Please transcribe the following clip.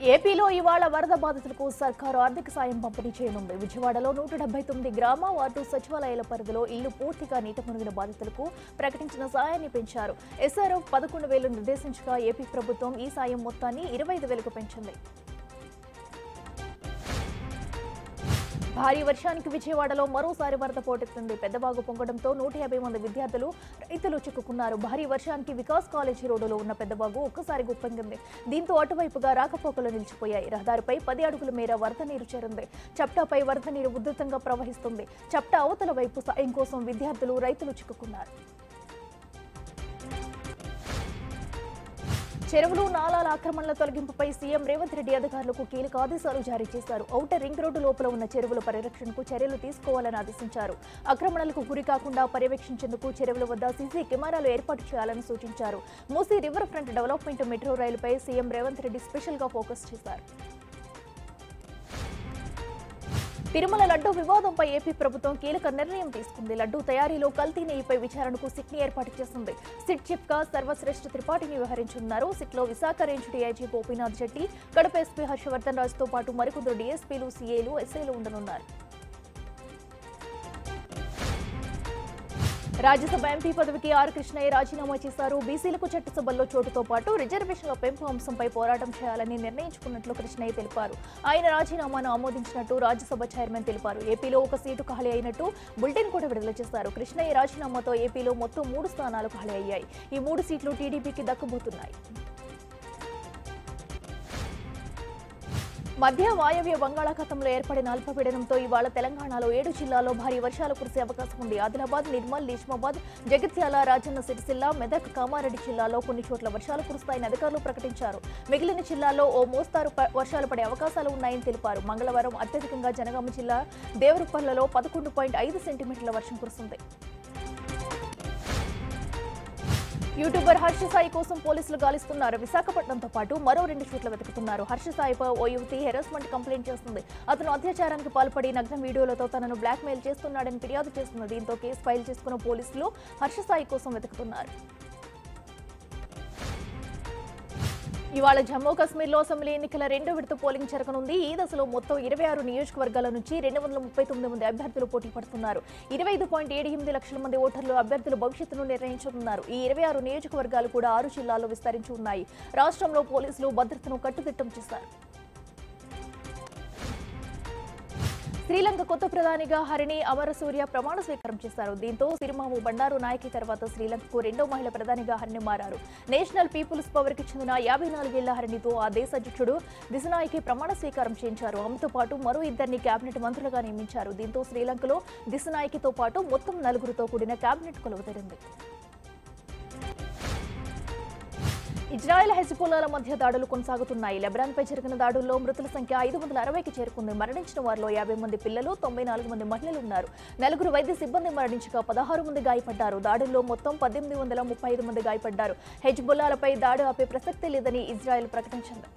ఏపీలో ఇవాళ వరద బాధితులకు సర్కారు ఆర్థిక సాయం పంపిణీ చేయనుంది. విజయవాడలో 179 గ్రామ వార్డు సచివాలయాల పరిధిలో ఇల్లు పూర్తిగా నీట మునిగిన బాధితులకు ప్రకటించిన సాయాన్ని పెంచారు. ఎస్ఆర్ఎఫ్ 11,000 నిర్దేశించగా ఏపీ ప్రభుత్వం ఈ సాయం మొత్తాన్ని 25,000కు పెంచింది. భారీ వర్షానికి విజయవాడలో మరోసారి వరద పోటెత్తింది. పెద్దవాగు పొంగడంతో 150 మంది విద్యార్థులు, రైతులు చిక్కుకున్నారు. భారీ వర్షానికి వికాస్ కాలేజీ రోడ్డులో ఉన్న పెద్దవాగు ఒక్కసారి ఉప్పొంగింది. దీంతో అటువైపుగా రాకపోకలు నిలిచిపోయాయి. రహదారిపై 10 అడుగుల మేర వరద నీరు చేరింది. చప్టాపై వరద నీరు ఉధృతంగా ప్రవహిస్తుంది. చప్టా అవతల వైపు సాయం కోసం విద్యార్థులు, రైతులు చిక్కుకున్నారు. చెరువులు, నాలాల ఆక్రమణల తొలగింపుపై సీఎం రేవంత్ రెడ్డి అధికారులకు కీలక ఆదేశాలు జారీ చేశారు. ఔటర్ రింగ్ రోడ్డు లోపల ఉన్న చెరువుల పరిరక్షణకు చర్యలు తీసుకోవాలని ఆదేశించారు. ఆక్రమణలకు గురి కాకుండా పర్యవేక్షించేందుకు చెరువుల వద్ద సీసీ కెమెరాలు ఏర్పాటు చేయాలని సూచించారు. Musi river front development metro రైలుపై సీఎం రేవంత్ రెడ్డి స్పెషల్ గా ఫోకస్ చేశారు. తిరుమల లడ్డూ వివాదంపై ఏపీ ప్రభుత్వం కీలక నిర్ణయం తీసుకుంది. లడ్డూ తయారీలో కల్తీ నెయ్యిపై విచారణకు సిట్ ని ఏర్పాటు చేసింది. సిట్ చీఫ్ గా సర్వశ్రేష్ఠ త్రిపాఠిని వ్యవహరించనున్నారు. సిట్ లో విశాఖ రేంజ్ డీఐజీ గోపీనాథ్ జెట్టి, కడప ఎస్పీ హర్షవర్ధన్ రాజుతో పాటు మరికొందరు డీఎస్పీలు, సీఏలు, ఎస్ఐలు ఉండనున్నారు. రాజ్యసభ ఎంపీ పదవికి ఆర్ కృష్ణయ్య రాజీనామా చేశారు. బీసీలకు చట్టసభల్లో చోటుతో పాటు రిజర్వేషన్ల పెంపు అంశంపై పోరాటం చేయాలని నిర్ణయించుకున్నట్లు కృష్ణయ్య తెలిపారు. ఆయన రాజీనామాను ఆమోదించినట్టు రాజ్యసభ చైర్మన్ తెలిపారు. ఏపీలో ఒక సీటు ఖాళీ అయినట్టు బులెటిన్ కూడా విడుదల చేశారు. కృష్ణయ్య రాజీనామాతో ఏపీలో మొత్తం 3 స్థానాలు ఖాళీ అయ్యాయి. ఈ 3 సీట్లు టీడీపీకి దక్కబోతున్నాయి. మధ్య వాయవ్య బంగాళాఖాతంలో ఏర్పడిన అల్పపీడనంతో ఇవాళ తెలంగాణలో 7 జిల్లాల్లో భారీ వర్షాలు కురిసే అవకాశం ఉంది. ఆదిలాబాద్, నిర్మల్, నిజామాబాద్, జగిత్యాల, రాజన్న సిరిసిల్ల, మెదక్, కామారెడ్డి జిల్లాల్లో కొన్ని చోట్ల వర్షాలు కురుస్తాయని అధికారులు ప్రకటించారు. మిగిలిన జిల్లాల్లో ఓ మోస్తారు వర్షాలు పడే అవకాశాలు ఉన్నాయని తెలిపారు. మంగళవారం అత్యధికంగా జనగామ జిల్లా దేవరుపల్లలో 11.5 సెంటీమీటర్ల వర్షం కురిసింది. యూట్యూబర్ హర్ష సాయి కోసం పోలీసులు గాలిస్తున్నారు. విశాఖపట్నంతో పాటు మరో 2 చోట్ల వెతుకుతున్నారు. హర్ష సాయిపై ఓ యువతి హెరాస్మెంట్ కంప్లైంట్ చేస్తుంది. అతను అత్యాచారానికి పాల్పడి నగ్న వీడియోలతో తనను బ్లాక్మెయిల్ చేస్తున్నాడని ఫిర్యాదు చేస్తుంది. దీంతో కేసు ఫైల్ చేసుకున్న పోలీసులు హర్ష సాయి కోసం వెతుకుతున్నారు. ఇవాళ జమ్మూ కాశ్మీర్లో అసెంబ్లీ ఎన్నికల 2వ విడత పోలింగ్ జరగనుంది. ఈ దశలో మొత్తం 26 నియోజకవర్గాల నుంచి 239 మంది అభ్యర్థులు పోటీ పడుతున్నారు. 25.78 లక్షల మంది ఓటర్లు అభ్యర్థుల భవిష్యత్తును నిర్ణయించనున్నారు. ఈ 26 నియోజకవర్గాలు కూడా 6 జిల్లాల్లో విస్తరించి ఉన్నాయి. రాష్ట్రంలో పోలీసులు భద్రతను కట్టుదిట్టం చేశారు. శ్రీలంక కొత్త ప్రధానిగా హరిణి అమరసూర్య ప్రమాణ స్వీకారం చేశారు. దీంతో సిరిమాము బండారు నాయకి తర్వాత శ్రీలంకకు 2వ మహిళ ప్రధానిగా హరిణి మారారు. నేషనల్ పీపుల్స్ పవర్ కి చెందిన 54 ఏళ్ల హరిణితో ఆ దేశ అధ్యక్షుడు దిశనాయకి ప్రమాణ స్వీకారం చేయించారు. ఆమెతో పాటు మరో 2 కేబినెట్ మంత్రులుగా నియమించారు. దీంతో శ్రీలంకలో దిశనాయకితో పాటు మొత్తం 4తో కూడిన కేబినెట్ కొలువుతీరింది. ఇజ్రాయెల్, హెజ్బుల్లాల మధ్య దాడులు కొనసాగుతున్నాయి. లెబనాన్పై జరిగిన దాడుల్లో మృతుల సంఖ్య 560కి చేరుకుంది. మరణించిన వారిలో 50 మంది పిల్లలు, 94 మంది మహిళలు ఉన్నారు. 4 వైద్య సిబ్బంది మరణించగా 16 మంది గాయపడ్డారు. దాడుల్లో మొత్తం 1835 మంది గాయపడ్డారు. హెజ్బుల్లాలపై దాడి ఆపే ప్రసక్తే లేదని ఇజ్రాయెల్ ప్రకటించింది.